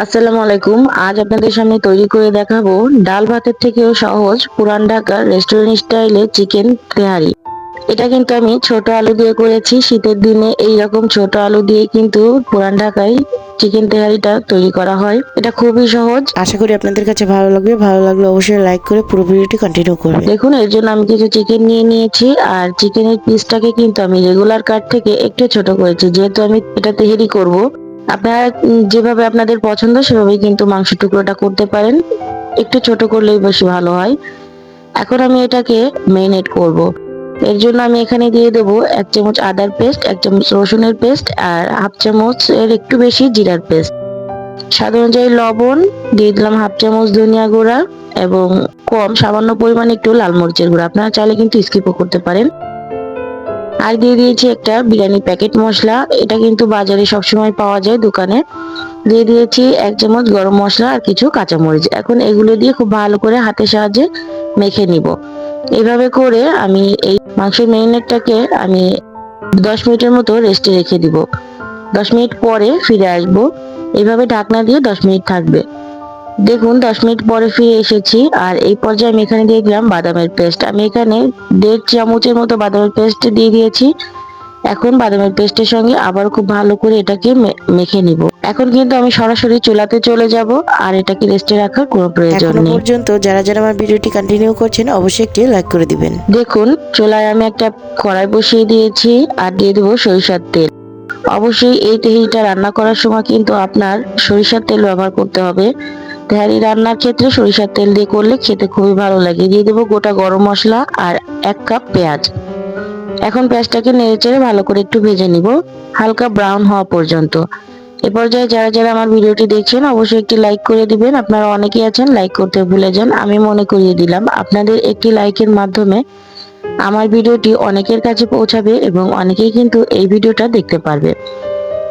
আসসালামু আলাইকুম। আজ আপনাদের সামনে তৈরি করে দেখাবো ডাল ভাতের থেকেও সহজ পুরান ঢাকার রেস্টুরেন্ট স্টাইলে চিকেন তেহারি। এটা কিন্তু আমি ছোট আলু দিয়ে করেছি। শীতের দিনে এই রকম ছোট আলু দিয়ে কিন্তু পুরান ঢাকায় চিকেন তেহারিটা তৈরি করা হয়। এটা খুবই সহজ। আশা করি আপনাদের কাছে ভালো লাগবে। ভালো লাগলে অবশ্যই লাইক করে পুরো ভিডিওটি কন্টিনিউ করবেন। দেখুন, এর জন্য আমি কিছু চিকেন নিয়ে নিয়েছি। আর চিকেনের পিসটাকে কিন্তু আমি রেগুলার কাট থেকে একটু ছোট করেছি, যেহেতু আমি এটা তেহেরি করব। আপনারা যেভাবে আপনাদের পছন্দ সেভাবেই কিন্তু মাংস টুকরোটা করতে পারেন। একটু ছোট করলেই বেশি ভালো হয়। এখন আমি এটাকে মেরিনেট করব। এর জন্য আমি এখানে দিয়ে দেবো 1 চামচ আদার পেস্ট, 1 চামচ রসুনের পেস্ট, আর হাফ চামচ এর একটু বেশি জিরার পেস্ট। স্বাদ অনুযায়ী লবণ দিয়ে দিলাম, হাফ চামচ ধনিয়া গুঁড়া এবং কম সামান্য পরিমাণে একটু লাল মরিচের গুঁড়া। আপনারা চাইলে কিন্তু স্কিপও করতে পারেন। আর দিয়ে দিয়েছি একটা বিরিয়ানি প্যাকেট মশলা। এটা কিন্তু বাজারে সবসময় পাওয়া যায় দোকানে। দিয়ে দিয়েছি 1 চামচ গরম মশলা আর কিছু কাঁচামরিচ। এখন এগুলো দিয়ে খুব ভালো করে হাতের সাহায্যে মেখে নিব। এইভাবে করে আমি এই মাংসের ম্যারিনেটটাকে আমি 10 মিনিটের মতো রেস্টে রেখে দিব। 10 মিনিট পরে ফিরে আসব। এইভাবে ঢাকনা দিয়ে 10 মিনিট থাকবে। দেখুন, 10 মিনিট পরে ফিরে এসেছি। আর এই পর্যায়ে আমি এখানে দিয়ে দিলাম বাদামের পেস্ট। আমি এখানে 1.5 চামচের মতো বাদামের পেস্ট দিয়ে দিয়েছি। এখন বাদামের পেস্টের সঙ্গে আবার খুব ভালো করে এটাকে মেখে নিব। এখন কিন্তু আমি সরাসরি চুলাতে চলে যাব, আর এটাকে রেস্টে রাখার কোনো প্রয়োজন এখনো নেই। পর্যন্ত যারা যারা আমার ভিডিওটি কন্টিনিউ করছেন অবশ্যই একটি লাইক করে দিবেন। দেখুন, চুলায় আমি একটা কড়াই বসিয়ে দিয়েছি আর দিয়ে দেবো সরিষার তেল। অবশ্যই এই তেহারিটা রান্না করার সময় কিন্তু আপনার সরিষার তেল ব্যবহার করতে হবে। তেহারি রান্নার ক্ষেত্রে সরিষার তেল দিয়ে করলে খেতে খুবই ভালো লাগে। দিয়ে দেবো গোটা গরম মশলা আর 1 কাপ পেঁয়াজ। এখন পেঁয়াজটাকে নেড়েচেড়ে ভালো করে একটু ভেজে নিব, হালকা ব্রাউন হওয়া পর্যন্ত। এ পর্যায়ে যারা যারা আমার ভিডিওটি দেখছেন অবশ্যই একটি লাইক করে দিবেন। আপনারা অনেকেই আছেন লাইক করতে ভুলে যান, আমি মনে করিয়ে দিলাম। আপনাদের একটি লাইকের মাধ্যমে আমার ভিডিওটি অনেকের কাছে পৌঁছাবে এবং অনেকেই কিন্তু এই ভিডিওটা দেখতে পারবে।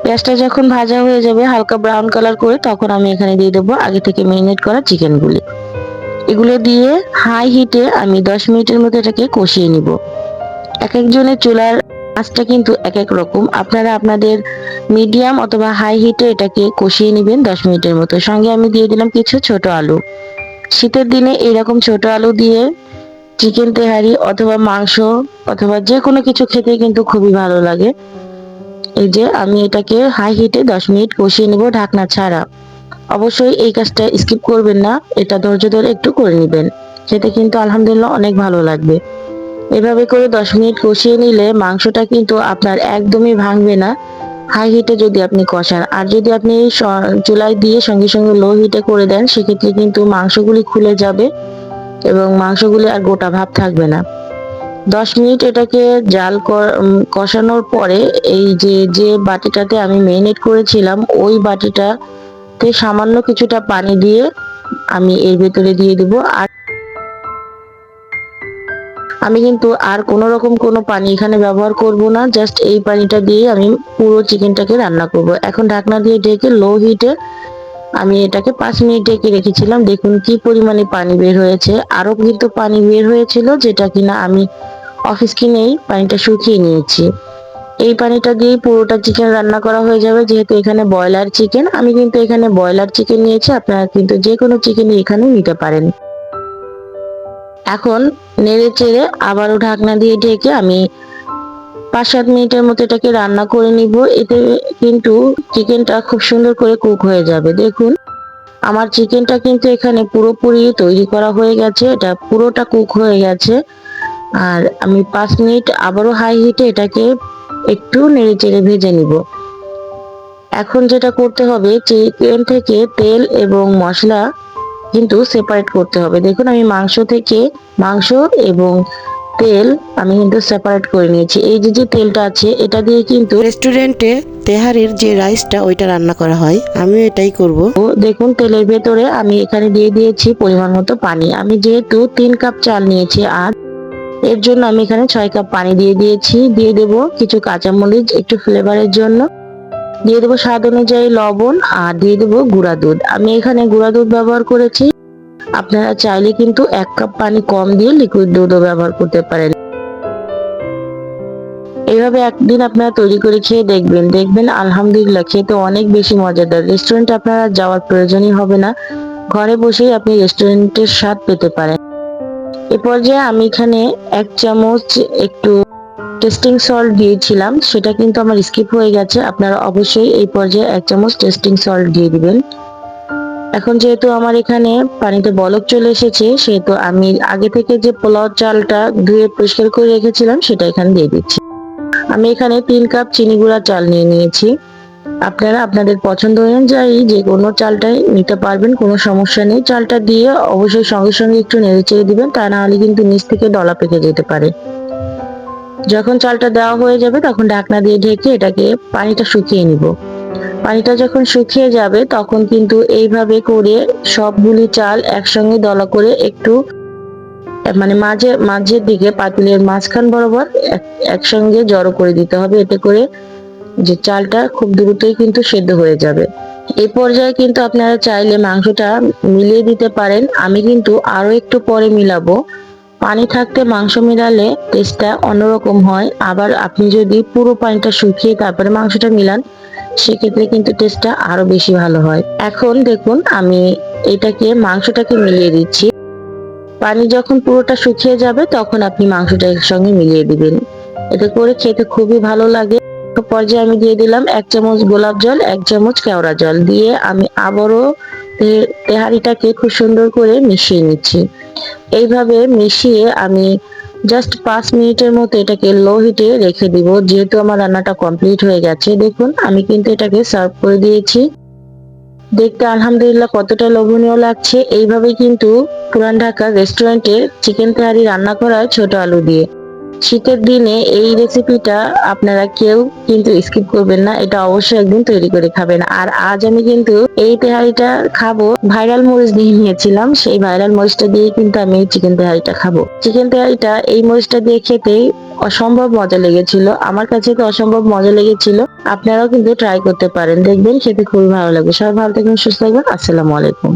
পেঁয়াজটা যখন ভাজা হয়ে যাবে হালকা ব্রাউন কালার করে, তখন আমি এখানে দিয়ে দেবো আগে থেকে মেরিনেট করা চিকেনগুলি। এগুলো দিয়ে হাই হিটে আমি 10 মিনিটের মতো এটাকে কষিয়ে নিব। এক একজনের চুলার আঁচটা কিন্তু এক এক রকম। আপনারা আপনাদের মিডিয়াম অথবা হাই হিটে এটাকে কষিয়ে নেবেন 10 মিনিটের মতো। সঙ্গে আমি দিয়ে দিলাম কিছু ছোট আলু। শীতের দিনে এইরকম ছোট আলু দিয়ে চিকেন তেহারি অথবা মাংস অথবা যে কোনো কিছু খেতে কিন্তু খুবই ভালো লাগে। এই যে আমি এটাকে হাই হিটে 10 মিনিট কষিয়ে নিব ঢাকনা ছাড়া। অবশ্যই এই কাজটা স্কিপ করবেন না, এটা ধৈর্য ধরে একটু করে নেবেন। খেতে কিন্তু আলহামদুলিল্লাহ অনেক ভালো লাগবে। এভাবে করে 10 মিনিট কষিয়ে নিলে মাংসটা কিন্তু আপনার একদমই ভাঙবে না, হাই হিটে যদি আপনি কষান। আর যদি আপনি চুলায় দিয়ে সঙ্গে সঙ্গে লো হিটে করে দেন, সেক্ষেত্রে কিন্তু মাংসগুলি খুলে যাবে এবং মাংসগুলি আর গোটা ভাব থাকবে না। 10 মিনিট এটাকে কষানোর পরে এই যে যে বাটিটাতে আমি মেরিনেট করেছিলাম ওই বাটিটাতে সামান্য কিছুটা পানি দিয়ে আমি এর ভেতরে দিয়ে দিব। আর আমি কিন্তু আর কোনো রকম কোনো পানি এখানে ব্যবহার করব না, জাস্ট এই পানিটা দিয়ে আমি পুরো চিকেনটাকে রান্না করব। এখন ঢাকনা দিয়ে ঢেকে লো হিটে আমি এটাকে 5 মিনিট ঢেকে রেখেছিলাম। দেখুন কি পরিমাণে পানি বের হয়েছে। আরো কিন্তু পানি বের হয়েছিল, যেটা কিনা আমি অফিস কিনেই পানিটা শুকিয়ে নিয়েছি। এই পানিটা দিয়ে পুরোটা চিকেন রান্না করা হয়ে যাবে। যেহেতু এখানে ব্রয়লার চিকেন, আমি কিন্তু এখানে ব্রয়লার চিকেন নিয়েছি, আপনারা কিন্তু যে কোনো চিকেনই এখানে নিতে পারেন। এখন নেড়ে চেড়ে আবারও ঢাকনা দিয়ে ঢেকে আমি 5-7 মিনিটের মতো এটাকে রান্না করে নিব। এতে কিন্তু চিকেনটা খুব সুন্দর করে কুক হয়ে যাবে। দেখুন, আমার চিকেনটা কিন্তু এখানে পুরোপুরি তৈরি করা হয়ে গেছে, এটা পুরোটা কুক হয়ে গেছে। আর আমি 5 মিনিট আবারও হাই হিটে এটাকে একটু নেড়ে চেড়ে ভেজে নিব। এখন যেটা করতে হবে, চিকেন থেকে তেল এবং মশলা কিন্তু সেপারেট করতে হবে। দেখুন, আমি মাংস এবং তেল আমি কিন্তু সেপারেট করে নিয়েছি। এই যে যে তেলটা আছে এটা দিয়ে কিন্তু রেস্টুরেন্টে তেহারির যে রাইসটা ওইটা রান্না করা হয়, আমিও এটাই করব। দেখুন, তেলের ভেতরে আমি এখানে দিয়ে দিয়েছি পরিমাণ মতো পানি। আমি যেহেতু 3 কাপ চাল নিয়েছি আর এর জন্য আমি এখানে 6 কাপ পানি দিয়ে দিয়েছি। দিয়ে দেব কিছু কাঁচামরিচ একটু ফ্লেভারের জন্য, দিয়ে দেবো স্বাদ অনুযায়ী লবণ, আর দিয়ে দেবো গুঁড়া দুধ। আমি এখানে গুঁড়া দুধ ব্যবহার করেছি। আপনারা চাইলে কিন্তু 1 কাপ পানি কম দিয়ে লিকুইড দুধও ব্যবহার করতে পারেন। এইভাবে এইভাবে একদিন আপনারা তৈরি করে খেয়ে দেখবেন, দেখবেন আলহামদুলিল্লাহ খেতে অনেক বেশি মজাদার। রেস্টুরেন্টে আপনারা যাওয়ার প্রয়োজনই হবে না, ঘরে বসেই আপনি রেস্টুরেন্টের স্বাদ পেতে পারেন। এ পর্যায়ে আমি এখানে 1 চামচ একটু টেস্টিং সল্ট দিয়েছিলাম, সেটা কিন্তু আমার স্কিপ হয়ে গেছে। আপনারা অবশ্যই এই পর্যায়ে 1 চামচ টেস্টিং সল্ট দিয়ে দিবেন। এখন যেহেতু আমার এখানে পানিতে বলক চলে এসেছে, সেহেতু আমি আগে থেকে যে পোলাও চালটা ধুয়ে পরিষ্কার করে রেখেছিলাম সেটা এখানে দিয়ে দিচ্ছি। আমি এখানে 3 কাপ চিনি গুঁড়া চাল নিয়ে নিয়েছি। আপনারা আপনাদের পছন্দ অনুযায়ী যে কোনো চালটাই নিতে পারবেন, কোনো সমস্যা নেই। চালটা দিয়ে অবশ্যই সঙ্গে সঙ্গে একটু নেড়ে চেড়ে দিবেন, তা না হলে কিন্তু নিচ থেকে দলা পেকে যেতে পারে। যখন চালটা দেওয়া হয়ে যাবে তখন ঢাকনা দিয়ে ঢেকে এটাকে পানিটা শুকিয়ে নিব। পানিটা যখন শুকিয়ে যাবে তখন কিন্তু এইভাবে করে সবগুলি চাল একসঙ্গে দলা করে একটু মানে মাঝের দিকে পাতিলের মাঝখান বরাবর একসঙ্গে জড়ো করে দিতে হবে, এতে করে যে চালটা খুব দ্রুতই কিন্তু সেদ্ধ হয়ে যাবে। এই পর্যায়ে কিন্তু আপনারা চাইলে মাংসটা মিলিয়ে দিতে পারেন, আমি কিন্তু আরো একটু পরে মিলাবো। পানি থাকতে মাংস মিলালে টেস্টটা অন্যরকম হয়, আবার আপনি যদি পুরো পানিটা শুকিয়ে তারপরে মাংসটা মিলান সেক্ষেত্রে কিন্তু টেস্টটা আরো বেশি ভালো হয়। এখন দেখুন আমি মাংসটাকে মিলিয়ে দিচ্ছি। পানি যখন পুরোটা শুকিয়ে যাবে তখন আপনি মাংসটা একসঙ্গে মিলিয়ে দিবেন, এতে করে খেতে খুবই ভালো লাগে। পর্যায়ে আমি দিয়ে দিলাম 1 চামচ গোলাপ জল, 1 চামচ কেওড়া জল দিয়ে আমি আবারও তেহারিটাকে খুব সুন্দর করে মিশিয়ে নিচ্ছি। এইভাবে মিশিয়ে আমি জাস্ট 5 মিনিটের মতো এটাকে লো হিটে রেখে দিব। যেহেতু আমার রান্নাটা কমপ্লিট হয়ে গেছে, দেখুন আমি কিন্তু এটাকে সার্ভ করে দিয়েছি। দেখতে আলহামদুলিল্লাহ কতটা লোভনীয় লাগছে। এইভাবে কিন্তু পুরান ঢাকার রেস্টুরেন্টে চিকেন তেহারি রান্না করা হয় ছোট আলু দিয়ে। শীতের দিনে এই রেসিপিটা আপনারা কেউ কিন্তু স্কিপ করবেন না, এটা অবশ্যই একদিন তৈরি করে খাবেন। আর আজ আমি কিন্তু এই তেহারিটা খাবো ভাইরাল মরিচ দিয়ে নিয়েছিলাম, সেই ভাইরাল মরিচটা দিয়ে কিন্তু আমি এই চিকেন তেহারিটা খাবো। চিকেন তেহারিটা এই মরিচটা দিয়ে খেতে অসম্ভব মজা লেগেছিল, আমার কাছে তো অসম্ভব মজা লেগেছিল। আপনারাও কিন্তু ট্রাই করতে পারেন, দেখবেন খেতে খুবই ভালো লাগবে। সবাই ভালো থাকবেন, সুস্থ থাকবেন। আসসালামু আলাইকুম।